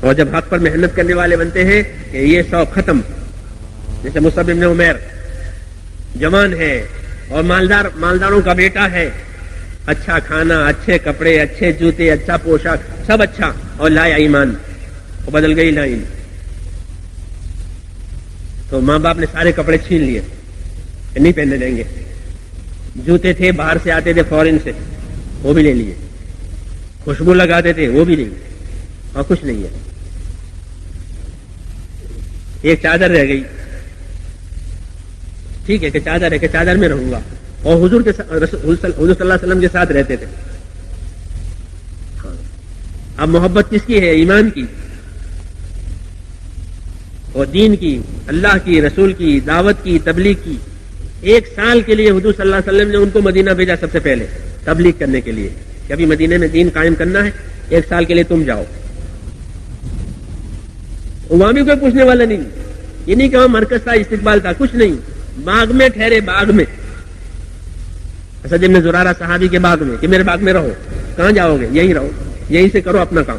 اور جب حق پر محنت کرنے والے بنتے ہیں کہ یہ شوق ختم. جیسے مصعب بن عمیر جوان ہے اور مالداروں کا بیٹا ہے، اچھا کھانا، اچھے کپڑے، اچھے جوتے، اچھا پوشاک، سب اچھا، اور لایا ایمان، وہ بدل گئی لائن. تو ماں باپ نے سارے کپڑے چھین لیے، نہیں پہننے دیں گے. جوتے تھے باہر سے آتے تھے فورن سے، وہ بھی لے لیے. خوشبو لگاتے تھے، وہ بھی لے لیے، اور کچھ نہیں ہے. ایک چادر رہ گئی، ٹھیک ہے کہ چادر ہے کہ چادر میں رہوں گا، اور حضور صلی اللہ علیہ وسلم کے ساتھ رہتے تھے. اب محبت کس کی ہے؟ ایمان کی اور دین کی، اللہ کی، رسول کی، دعوت کی، تبلیغ کی. 1 سال کے لیے حضور صلی اللہ علیہ وسلم نے ان کو مدینہ بھیجا سب سے پہلے تبلیغ کرنے کے لیے کہ ابھی مدینے میں دین قائم کرنا ہے، 1 سال کے لیے تم جاؤ. وہاں بھی کوئی پوچھنے والا نہیں، یہ نہیں کہ وہاں مرکز تھا، استقبال تھا، کچھ نہیں. باغ میں ٹھہرے، باغ میں، اسد بن زرارہ صحابی کے باغ میں، کہ میرے باغ میں رہو. کہاں جاؤ گے؟ یہیں رہو، یہیں سے کرو اپنا کام.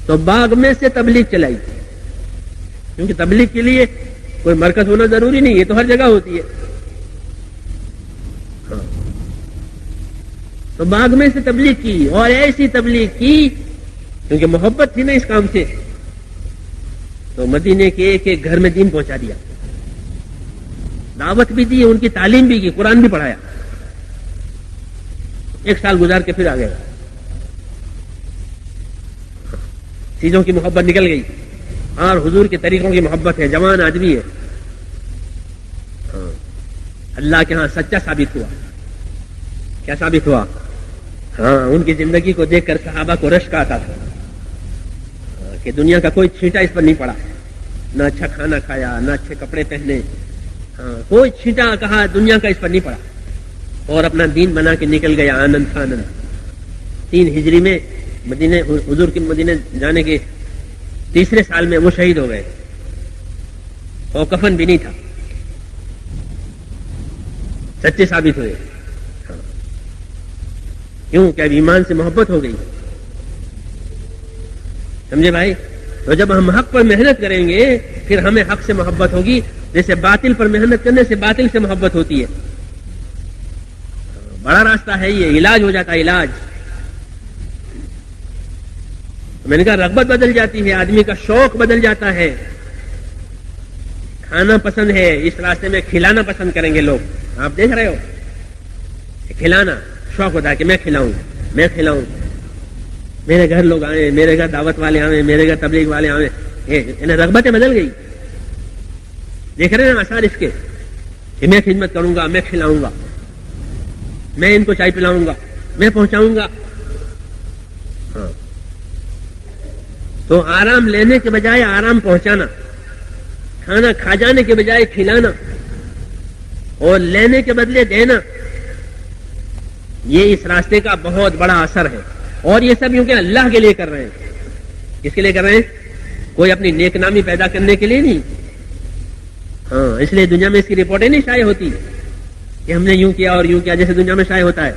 تو باغ میں سے تبلیغ چلائی، کیونکہ تبلیغ کے لیے کوئی مرکز ہونا ضروری نہیں، یہ تو ہر جگہ ہوتی ہے. تو باغ میں سے تبلیغ کی، اور ایسی تبلیغ کی کیونکہ محبت تھی نا اس کام سے. تو مدینے کے ایک ایک گھر میں دین پہنچا دیا، دعوت بھی دی، ان کی تعلیم بھی کی، قرآن بھی پڑھایا. 1 سال گزار کے پھر آ گئے. چیزوں کی محبت نکل گئی، اور حضور کے طریقوں کی محبت ہے. جوان آدمی ہے، اللہ کے ہاں سچا ثابت ہوا. کیا ثابت ہوا؟ ہاں، ان کی زندگی کو دیکھ کر صحابہ کو رشک آتا تھا کہ دنیا کا کوئی چھینٹا اس پر نہیں پڑا. نہ اچھا کھانا کھایا، نہ اچھے کپڑے پہنے، ہاں کوئی چھینٹا کہا دنیا کا اس پر نہیں پڑا، اور اپنا دین بنا کے نکل گیا آنند آنند. 3 ہجری میں مدینے، حضور کے مدینے جانے کے 3 سال میں وہ شہید ہو گئے، اور کفن بھی نہیں تھا. سچے ثابت ہوئے. کیوں کہ اب ایمان سے محبت ہو گئی. سمجھے بھائی؟ تو جب ہم حق پر محنت کریں گے پھر ہمیں حق سے محبت ہوگی. جیسے باطل پر محنت کرنے سے باطل سے محبت ہوتی ہے. بڑا راستہ ہے یہ، علاج ہو جاتا ہے، علاج. میں نے کہا رغبت بدل جاتی ہے، آدمی کا شوق بدل جاتا ہے. کھانا پسند ہے، اس راستے میں کھلانا پسند کریں گے لوگ. آپ دیکھ رہے ہو، کھلانا شوق ہوتا ہے کہ میں کھلاؤں، میں کھلاؤں، میرے گھر لوگ آئے، میرے گھر دعوت والے آئے، میرے گھر تبلیغ والے آئے. انہیں رغبتیں بدل گئی. دیکھ رہے ہیں آثار اس کے کہ میں خدمت کروں گا، میں کھلاؤں گا، میں ان کو چائے پلاؤں گا، میں پہنچاؤں گا. ہاں، تو آرام لینے کے بجائے آرام پہنچانا، کھانا کھا جانے کے بجائے کھلانا، اور لینے کے بدلے دینا، یہ اس راستے کا بہت بڑا اثر ہے. اور یہ سب یوں کہ اللہ کے لیے کر رہے ہیں. کس کے لیے کر رہے ہیں؟ کوئی اپنی نیک نامی پیدا کرنے کے لیے نہیں. ہاں، اس لیے دنیا میں اس کی رپورٹیں نہیں شائع ہوتی کہ ہم نے یوں کیا اور یوں کیا، جیسے دنیا میں شائع ہوتا ہے.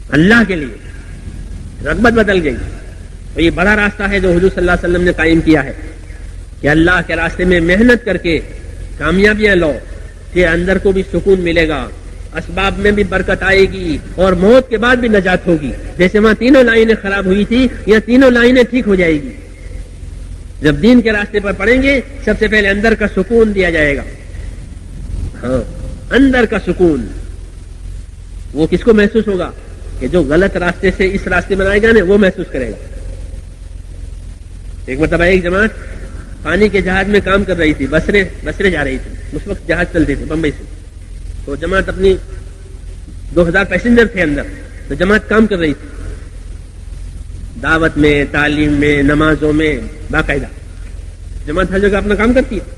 اللہ کے لیے رغبت بدل گئی. تو یہ بڑا راستہ ہے جو حضور صلی اللہ علیہ وسلم نے قائم کیا ہے کہ اللہ کے راستے میں محنت کر کے کامیابیاں لو، پھر اندر کو بھی سکون ملے گا، اسباب میں بھی برکت آئے گی، اور موت کے بعد بھی نجات ہوگی. جیسے وہاں 3 لائنیں خراب ہوئی تھی، یہ 3 لائنیں ٹھیک ہو جائے گی. جب دین کے راستے پر پڑیں گے سب سے پہلے اندر کا سکون دیا جائے گا. ہاں، اندر کا سکون وہ کس کو محسوس ہوگا؟ کہ جو غلط راستے سے اس راستے میں آئے گا نا، وہ محسوس کرے گا. ایک مرتبہ ایک جماعت پانی کے جہاز میں کام کر رہی تھی، بسرے جا رہی تھی. اس وقت جہاز چلتے تھے بمبئی سے. تو جماعت اپنی 2000 پیسنجر تھے اندر. تو جماعت کام کر رہی تھی، دعوت میں، تعلیم میں، نمازوں میں، باقاعدہ جماعت ہر جگہ اپنا کام کرتی ہے.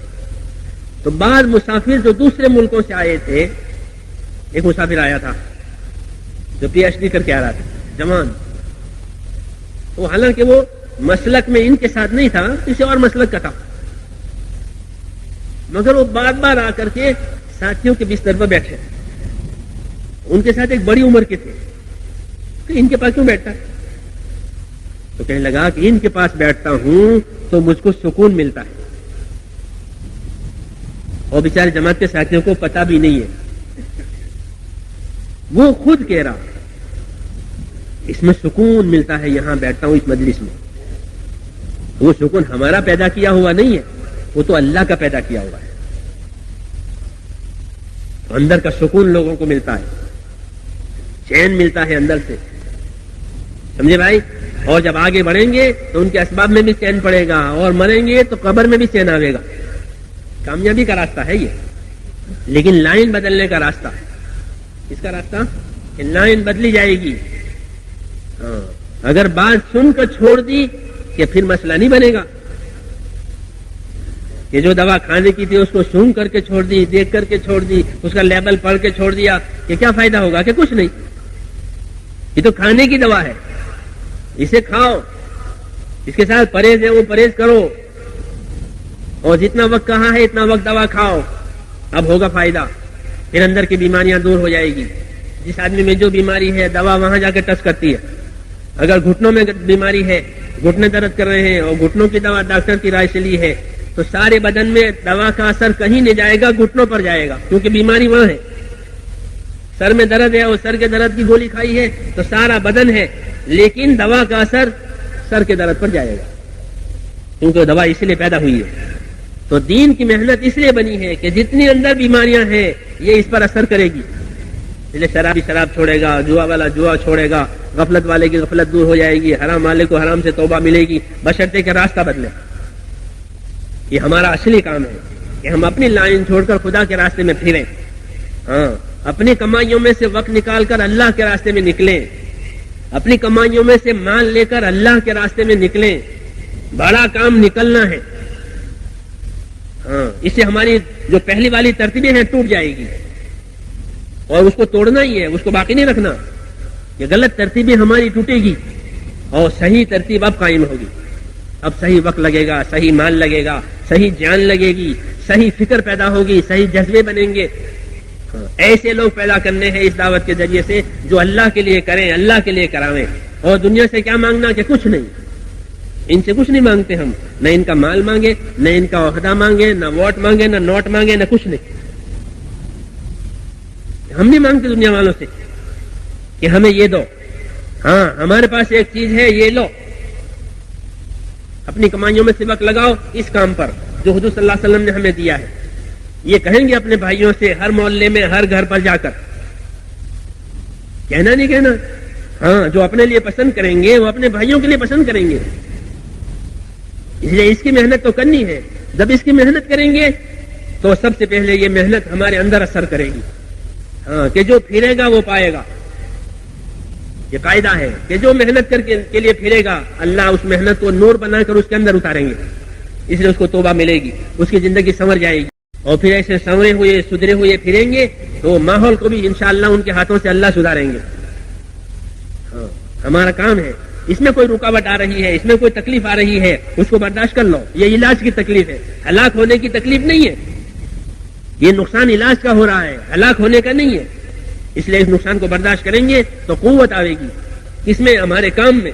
تو بعض مسافر جو دوسرے ملکوں سے آئے تھے، ایک مسافر آیا تھا جو PhD کر کے آ رہا تھا، جوان. تو حالانکہ وہ مسلک میں ان کے ساتھ نہیں تھا، کسی اور مسلک کا تھا، مگر وہ بار بار آ کر کے ساتھیوں کے بستر پر بیٹھے. ان کے ساتھ ایک بڑی عمر کے تھے، کہ ان کے پاس کیوں بیٹھتا؟ تو کہنے لگا کہ ان کے پاس بیٹھتا ہوں تو مجھ کو سکون ملتا ہے، اور بیچارے جماعت کے ساتھیوں کو پتہ بھی نہیں ہے، وہ خود کہہ رہا اس میں سکون ملتا ہے، یہاں بیٹھتا ہوں اس مجلس میں۔ وہ سکون ہمارا پیدا کیا ہوا نہیں ہے، وہ تو اللہ کا پیدا کیا ہوا ہے۔ اندر کا سکون لوگوں کو ملتا ہے، چین ملتا ہے اندر سے، سمجھے بھائی؟ اور جب آگے بڑھیں گے تو ان کے اسباب میں بھی چین پڑے گا، اور مریں گے تو قبر میں بھی چین آئے گا۔ کامیابی کا راستہ ہے یہ، لیکن لائن بدلنے کا راستہ، اس کا راستہ کہ لائن بدلی جائے گی۔ اگر بات سن کر چھوڑ دی کہ پھر مسئلہ نہیں بنے گا، کہ جو دوا کھانے کی تھی اس کو سن کر کے چھوڑ دی، دیکھ کر کے چھوڑ دی، اس کا لیبل پڑھ کے چھوڑ دیا، کہ کیا فائدہ ہوگا؟ کہ کچھ نہیں، یہ تو کھانے کی دوا ہے، اسے کھاؤ، اس کے ساتھ پرہیز ہے وہ پرہیز کرو، اور جتنا وقت کہا ہے اتنا وقت دوا کھاؤ، اب ہوگا فائدہ، پھر اندر کی بیماریاں دور ہو جائے گی۔ جس آدمی میں جو بیماری ہے دوا وہاں جا کے ٹچ کرتی ہے۔ اگر گھٹنوں میں بیماری ہے، گھٹنے درد کر رہے ہیں اور گھٹنوں کی دوا ڈاکٹر کی رائے سے لی ہے، تو سارے بدن میں دوا کا اثر کہیں نہیں جائے گا، گھٹنوں پر جائے گا، کیونکہ بیماری وہاں ہے۔ سر میں درد ہے اور سر کے درد کی گولی کھائی ہے تو سارا بدن ہے، لیکن دوا کا اثر سر کے درد پر جائے گا، کیونکہ دوا اس لیے پیدا ہوئی ہے۔ تو دین کی محنت اس لیے بنی ہے کہ جتنی اندر بیماریاں ہیں یہ اس پر اثر کرے گی۔ اس لیے شرابی شراب چھوڑے گا، جوا والا جوا چھوڑے گا، غفلت والے کی غفلت دور ہو جائے گی، حرام والے کو حرام سے توبہ ملے گی، بشرطے کہ راستہ بدلے۔ یہ ہمارا اصلی کام ہے کہ ہم اپنی لائن چھوڑ کر خدا کے راستے میں پھریں، اپنی کمائیوں میں سے وقت نکال کر اللہ کے راستے میں نکلیں، اپنی کمائیوں میں سے مال لے کر اللہ کے راستے میں نکلیں۔ بڑا کام نکلنا ہے، اس سے ہماری جو پہلی والی ترتیبیں ہیں ٹوٹ جائے گی، اور اس کو توڑنا ہی ہے، اس کو باقی نہیں رکھنا۔ یہ غلط ترتیبیں ہماری ٹوٹے گی اور صحیح ترتیب اب قائم ہوگی۔ اب صحیح وقت لگے گا، صحیح مال لگے گا، صحیح جان لگے گی، صحیح فکر پیدا ہوگی، صحیح جذبے بنیں گے۔ ایسے لوگ پیدا کرنے ہیں اس دعوت کے ذریعے سے جو اللہ کے لیے کریں، اللہ کے لیے کراویں، اور دنیا سے کیا مانگنا کہ کچھ نہیں، ان سے کچھ نہیں مانگتے ہم، نہ ان کا مال مانگے، نہ ان کا عہدہ مانگے، نہ ووٹ مانگے، نہ نوٹ مانگے، نہ کچھ نہیں۔ ہم نہیں مانگتے دنیا والوں سے کہ ہمیں یہ دو، ہاں ہمارے پاس ایک چیز ہے یہ لو، اپنی کمائیوں میں سے وقت لگاؤ اس کام پر جو حضور صلی اللہ علیہ وسلم نے ہمیں دیا ہے۔ یہ کہیں گے اپنے بھائیوں سے ہر محلے میں، ہر گھر پر جا کر، کہنا نہیں کہنا، ہاں جو اپنے لیے پسند کریں گے وہ اپنے بھائیوں کے لیے پسند کریں گے۔ اس لیے اس کی محنت تو کرنی ہے۔ جب اس کی محنت کریں گے تو سب سے پہلے یہ محنت ہمارے اندر اثر کرے گی، ہاں کہ جو پھرے گا وہ پائے گا۔ یہ قاعدہ ہے کہ جو محنت کر کے لیے پھرے گا اللہ اس محنت کو نور بنا کر اس کے اندر اتاریں گے، اس لیے اس کو توبہ ملے گی، اس کی زندگی سنور جائے گی۔ اور پھر ایسے سنورے ہوئے سدھرے ہوئے پھریں گے تو ماحول کو بھی انشاءاللہ ان کے ہاتھوں سے اللہ سدھاریں گے۔ ہاں ہمارا کام ہے، اس میں کوئی رکاوٹ آ رہی ہے، اس میں کوئی تکلیف آ رہی ہے، اس کو برداشت کر لو، یہ علاج کی تکلیف ہے، ہلاک ہونے کی تکلیف نہیں ہے۔ یہ نقصان علاج کا ہو رہا ہے، ہلاک ہونے کا نہیں ہے۔ اس لیے اس نقصان کو برداشت کریں گے تو قوت آئے گی، کس میں؟ ہمارے کام میں۔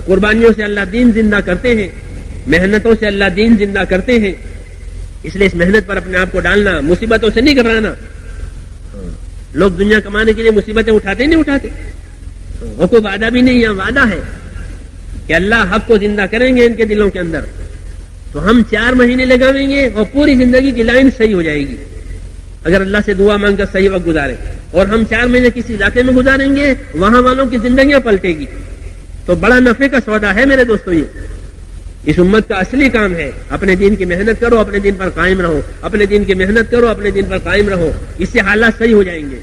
قربانیوں سے اللہ دین زندہ کرتے ہیں، محنتوں سے اللہ دین زندہ کرتے ہیں۔ اس لیے اس محنت پر اپنے آپ کو ڈالنا، مصیبتوں سے نہیں گھبرانا۔ لوگ دنیا کمانے کے لیے مصیبتیں اٹھاتے نہیں اٹھاتے، وہ کوئی وعدہ بھی نہیں ہے، وعدہ ہے کہ اللہ حق کو زندہ کریں گے ان کے دلوں کے اندر۔ تو ہم 4 مہینے لگاویں گے اور پوری زندگی کی لائن صحیح ہو جائے گی اگر اللہ سے دعا مانگ کر صحیح وقت گزارے۔ اور ہم 4 مہینے کسی علاقے میں گزاریں گے، وہاں والوں کی زندگیاں پلٹے گی، تو بڑا نفع کا سودا ہے میرے دوستو۔ یہ اس امت کا اصلی کام ہے، اپنے دین کی محنت کرو، اپنے دین پر قائم رہو، اپنے دین کی محنت کرو، اپنے دین پر قائم رہو، اس سے حالات صحیح ہو جائیں گے۔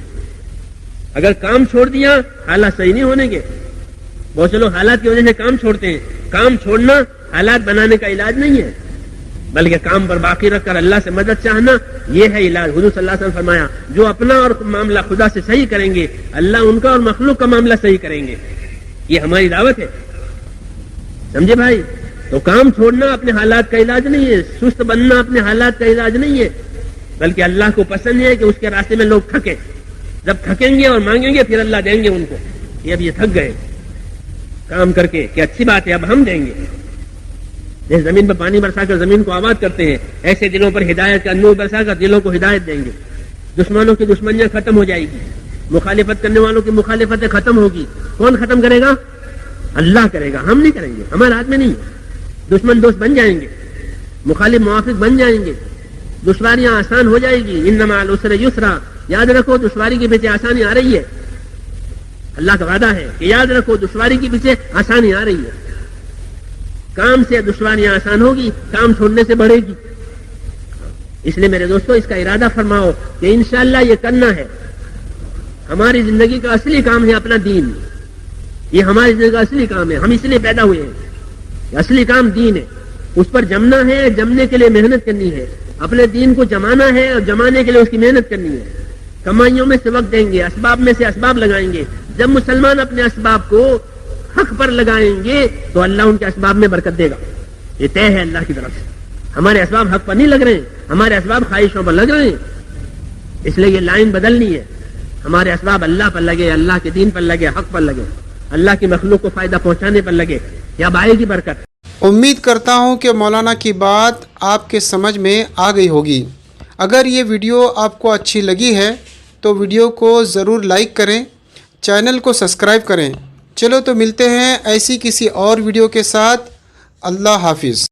اگر کام چھوڑ دیا حالات صحیح نہیں ہونے گے۔ بہت سے لوگ حالات کی وجہ سے کام چھوڑتے ہیں۔ کام چھوڑنا حالات بنانے کا علاج نہیں ہے، بلکہ کام پر باقی رکھ کر اللہ سے مدد چاہنا، یہ ہے علاج۔ حضور صلی اللہ علیہ وسلم فرمایا جو اپنا اور معاملہ خدا سے صحیح کریں گے اللہ ان کا اور مخلوق کا معاملہ صحیح کریں گے۔ یہ ہماری دعوت ہے، سمجھے بھائی؟ تو کام چھوڑنا اپنے حالات کا علاج نہیں ہے، سست بننا اپنے حالات کا علاج نہیں ہے، بلکہ اللہ کو پسند ہے کہ اس کے راستے میں لوگ تھکیں۔ جب تھکیں گے اور مانگیں گے پھر اللہ دیں گے ان کو۔ یہ اب یہ تھک گئے، کام کر کے کہ اچھی بات ہے اب ہم دیں گے. جیسے زمین پر پانی برسا کر زمین کو آباد کرتے ہیں ایسے دلوں پر ہدایت کا نور برسا کر دلوں کو ہدایت دیں گے. دشمنوں کی دشمنیاں ختم ہو جائے گی, مخالفت کرنے والوں کی مخالفتیں ختم ہوگی. کون ختم کرے گا؟ اللہ کرے گا, ہم نہیں کریں گے, ہمارے ہاتھ میں نہیں ہے. دشمن دوست بن جائیں گے, مخالف موافق بن جائیں گے, دشواریاں آسان ہو جائے گی. ان مع العسر یسرا, یاد رکھو دشواری کے پیچھے آسانی آ رہی ہے. اللہ کا وعدہ ہے کہ یاد رکھو دشواری کے پیچھے آسانی آ رہی ہے. کام سے دشواریاں آسان ہوگی, کام چھوڑنے سے بڑھے گی. اس لیے میرے دوستو اس کا ارادہ فرماؤ کہ انشاءاللہ یہ کرنا ہے. ہماری زندگی کا اصلی کام ہے اپنا دین. یہ ہماری زندگی کا اصلی کام ہے, ہم اس لیے پیدا ہوئے ہیں. اصلی کام دین ہے, اس پر جمنا ہے, جمنے کے لیے محنت کرنی ہے. اپنے دین کو جمانا ہے اور جمانے کے لیے اس کی محنت کرنی ہے. کمائیوں میں سے وقت دیں گے, اسباب میں سے اسباب لگائیں گے. جب مسلمان اپنے اسباب کو حق پر لگائیں گے تو اللہ ان کے اسباب میں برکت دے گا. یہ طے ہے اللہ کی طرف سے. ہمارے اسباب حق پر نہیں لگ رہے ہیں, ہمارے اسباب خواہشوں پر لگ رہے ہیں. اس لیے یہ لائن بدلنی ہے. ہمارے اسباب اللہ پر لگے, اللہ کے دین پر لگے, حق پر لگے, اللہ کی مخلوق کو فائدہ پہنچانے پر لگے. اب آئے گی برکت. امید کرتا ہوں کہ مولانا کی بات آپ کے سمجھ میں آ گئی ہوگی. اگر یہ ویڈیو آپ کو اچھی لگی ہے تو ویڈیو کو ضرور لائک کریں, چینل کو سبسکرائب کریں. چلو تو ملتے ہیں ایسی کسی اور ویڈیو کے ساتھ. اللہ حافظ.